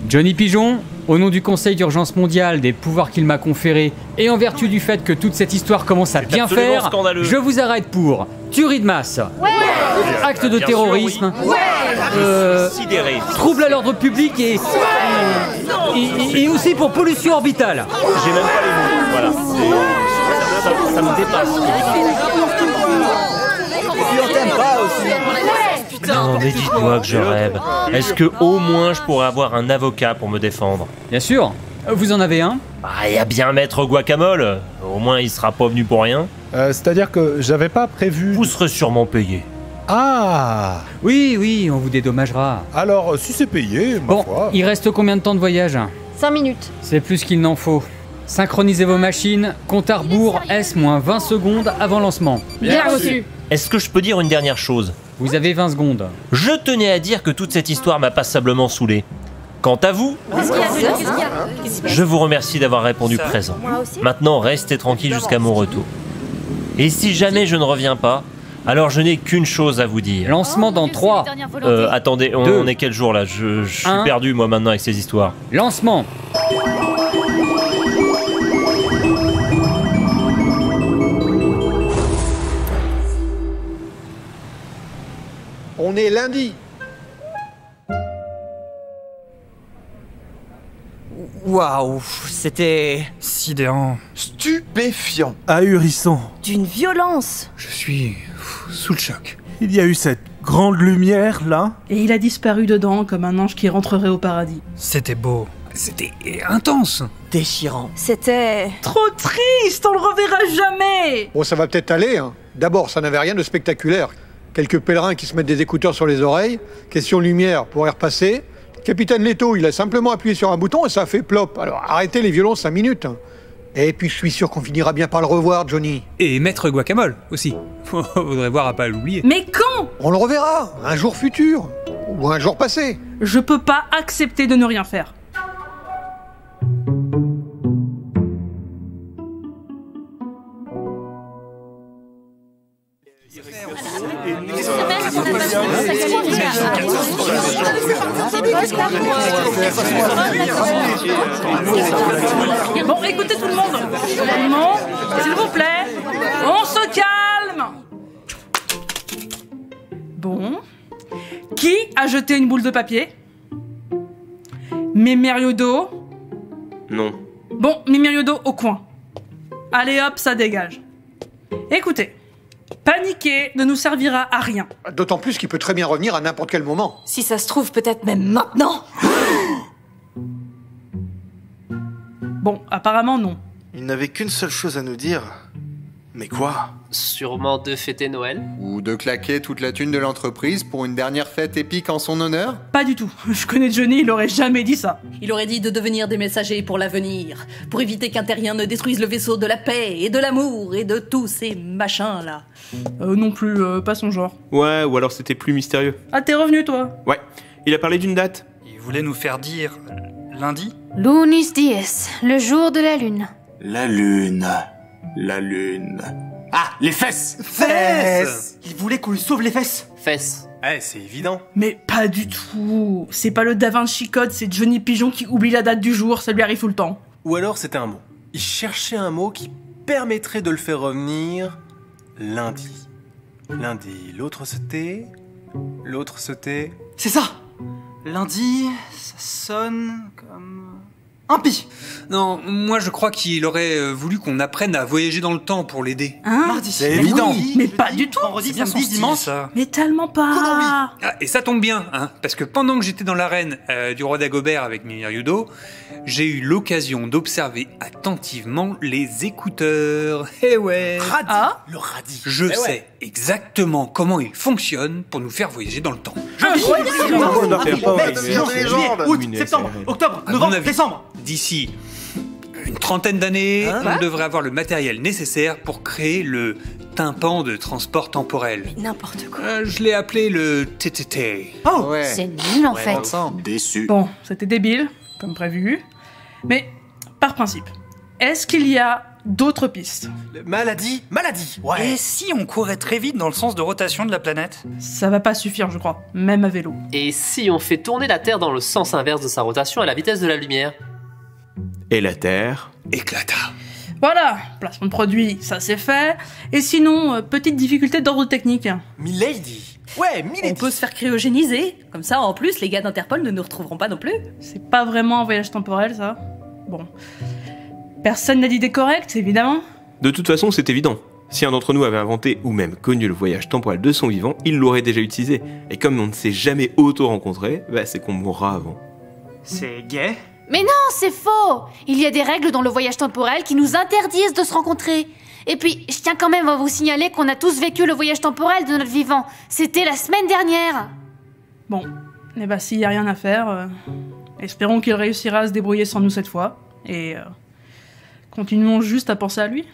Johnny Pigeon, au nom du Conseil d'urgence mondiale, des pouvoirs qu'il m'a conférés, et en vertu du fait que toute cette histoire commence à bien faire, scandaleux. je vous arrête pour tuerie de masse, acte de terrorisme, Sidéré. trouble à l'ordre public et aussi pour pollution orbitale. J'ai même pas les mots. Voilà. Ça me dépasse. on t'aime pas aussi. Non, mais dites-moi que je rêve. Est-ce que au moins je pourrais avoir un avocat pour me défendre? Bien sûr. Vous en avez un? Ah, y a bien Maître Guacamole. Au moins il sera pas venu pour rien. C'est-à-dire que j'avais pas prévu... Vous serez sûrement payé. Ah! Oui, on vous dédommagera. Alors, si c'est payé, ma Bon, foi... il reste combien de temps de voyage? 5 minutes. C'est plus qu'il n'en faut. Synchronisez vos machines, compte à rebours S-20 secondes avant lancement. Bien reçu. Est-ce que je peux dire une dernière chose? Vous avez 20 secondes. Je tenais à dire que toute cette histoire m'a passablement saoulé. Quant à vous, je vous remercie d'avoir répondu présent. Maintenant, restez tranquille jusqu'à mon retour. Et si jamais je ne reviens pas, alors je n'ai qu'une chose à vous dire. Lancement dans 3. Attendez, on est quel jour là? Je suis perdu moi maintenant avec ces histoires. Lancement. On est lundi. Waouh, c'était... sidérant. Stupéfiant. Ahurissant. D'une violence. Je suis sous le choc. Il y a eu cette grande lumière, là. Et il a disparu dedans comme un ange qui rentrerait au paradis. C'était beau. C'était intense. déchirant. C'était... Trop triste, on le reverra jamais. Bon, ça va peut-être aller, hein. D'abord, ça n'avait rien de spectaculaire. Quelques pèlerins qui se mettent des écouteurs sur les oreilles. Question lumière pour y repasser. Capitaine Leto, il a simplement appuyé sur un bouton et ça a fait plop. Alors arrêtez les violons 5 minutes. Hein. Et puis je suis sûr qu'on finira bien par le revoir, Johnny. Et Maître Guacamole aussi. Faudrait voir à pas l'oublier. Mais quand? On le reverra, un jour futur. Ou un jour passé. Je peux pas accepter de ne rien faire. Bon, écoutez tout le monde. Calmement, s'il vous plaît. On se calme. Bon. Qui a jeté une boule de papier? Mémériodo? Non. Bon, Mémériodo au coin. Allez hop, ça dégage. Écoutez. Paniquer ne nous servira à rien. D'autant plus qu'il peut très bien revenir à n'importe quel moment. Si ça se trouve, peut-être même maintenant. Bon, apparemment non. Il n'avait qu'une seule chose à nous dire. Mais quoi? Sûrement de fêter Noël. Ou de claquer toute la thune de l'entreprise pour une dernière fête épique en son honneur? Pas du tout. Je connais Johnny, il aurait jamais dit ça. Il aurait dit de devenir des messagers pour l'avenir, pour éviter qu'un terrien ne détruise le vaisseau de la paix et de l'amour et de tous ces machins-là. Non plus, pas son genre. Ouais, ou alors c'était plus mystérieux. Ah, t'es revenu, toi? Ouais, il a parlé d'une date. Il voulait nous faire dire... lundi? Lunis dies, le jour de la lune. La lune. La lune. Ah, les fesses. Fesses. Il voulait qu'on lui sauve les fesses. Fesses. Ouais, c'est évident. Mais pas du tout. C'est pas le Da Vinci Code, c'est Johnny Pigeon qui oublie la date du jour, ça lui arrive tout le temps. Ou alors c'était un mot. Il cherchait un mot qui permettrait de le faire revenir lundi. Lundi, l'autre c'était... C'est ça. Lundi, ça sonne comme... un pi. Non, moi je crois qu'il aurait voulu qu'on apprenne à voyager dans le temps pour l'aider. Hein? Mardi. C'est évident. Oui, Mais pas du tout. Vendredi, C'est bien samedi, son style, dimanche. ça. Mais tellement pas. Ah, et ça tombe bien, hein, parce que pendant que j'étais dans l'arène du roi Dagobert avec Mémériodo, j'ai eu l'occasion d'observer attentivement les écouteurs. Eh ouais. Radis. Ah. Le radis. Je sais exactement comment ils fonctionnent pour nous faire voyager dans le temps. Juillet, août, septembre, octobre, À mon novembre, avis, décembre. D'ici une trentaine d'années, on devrait avoir le matériel nécessaire pour créer le tympan de transport temporel. N'importe quoi. Je l'ai appelé le TTT. Oh Ouais. C'est nul en fait. Déçu. Bon, c'était débile, comme prévu. Mais, par principe, est-ce qu'il y a d'autres pistes? Maladie. Ouais. Et si on courait très vite dans le sens de rotation de la planète? Ça va pas suffire, je crois, même à vélo. Et si on fait tourner la Terre dans le sens inverse de sa rotation à la vitesse de la lumière? Et la Terre Éclata. Voilà, placement de produit, ça c'est fait. Et sinon, petite difficulté d'ordre technique. Milady. Ouais, Milady. On peut se faire cryogéniser. Comme ça, en plus, les gars d'Interpol ne nous retrouveront pas non plus. C'est pas vraiment un voyage temporel, ça. Bon. Personne n'a d'idée correcte, évidemment. De toute façon, c'est évident. Si un d'entre nous avait inventé ou même connu le voyage temporel de son vivant, il l'aurait déjà utilisé. Et comme on ne s'est jamais auto-rencontré, c'est qu'on mourra avant. C'est gay. Mais non, c'est faux. Il y a des règles dans le voyage temporel qui nous interdisent de se rencontrer. Et puis, je tiens quand même à vous signaler qu'on a tous vécu le voyage temporel de notre vivant. C'était la semaine dernière. Bon, et s'il y a rien à faire, espérons qu'il réussira à se débrouiller sans nous cette fois. Et continuons juste à penser à lui.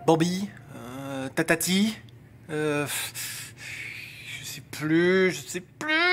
Bambi. Tatati. Je sais plus.